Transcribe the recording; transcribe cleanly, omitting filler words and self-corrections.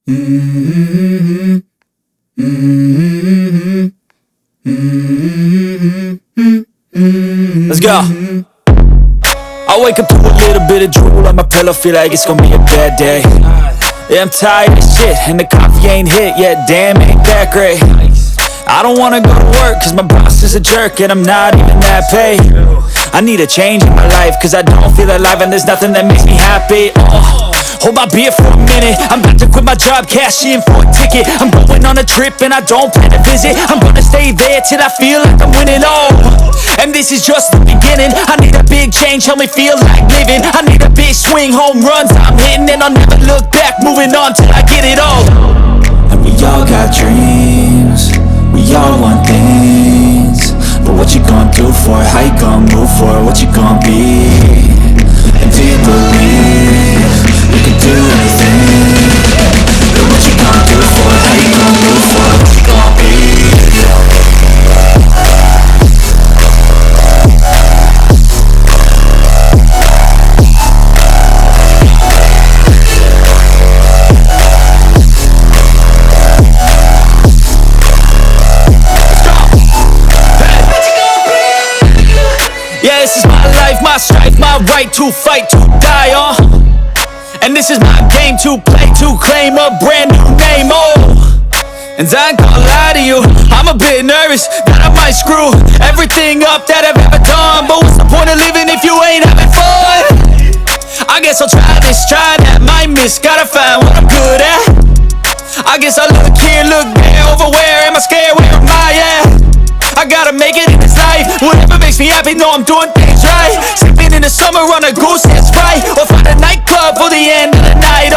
Let's go. I wake up to a little bit of drool on my pillow, feel like it's gonna be a bad day. Yeah, I'm tired of shit, and the coffee ain't hit yet, damn, ain't that great. I don't wanna go to work, cause my boss is a jerk, and I'm not even that paid. I need a change in my life, cause I don't feel alive, and there's nothing that makes me happy. Hold my beer for a minute, I'm about to quit my job, cash in for a ticket. I'm going on a trip, and I don't plan to visit. I'm gonna stay there till I feel like I'm winning, and this is just the beginning. I need a big change, help me feel like living. I need a big swing, home runs I'm hitting, and I'll never look back, moving on till I get it all. And we all got dreams, we all want things, but what you gonna do for it? How you gonna move for it? What you gonna be? And do you believe you can do anything? But what you gonna do for it? How you gonna move for it? What you gonna be? Yeah, this is my life, my strife, my right to fight, to die on. And this is my game to play, to claim a brand new name, And I ain't gonna lie to you, I'm a bit nervous that I might screw everything up that I've ever done. But what's the point of living if you ain't having fun? I guess I'll try this, try that, might miss, gotta find what I'm good at. I guess I look here, look there, over where am I scared, where am I at? I gotta make it in this life, whatever makes me happy, know I'm doing things right. Sleeping in the summer on a goose that's right, or find a nightclub for the end of the night,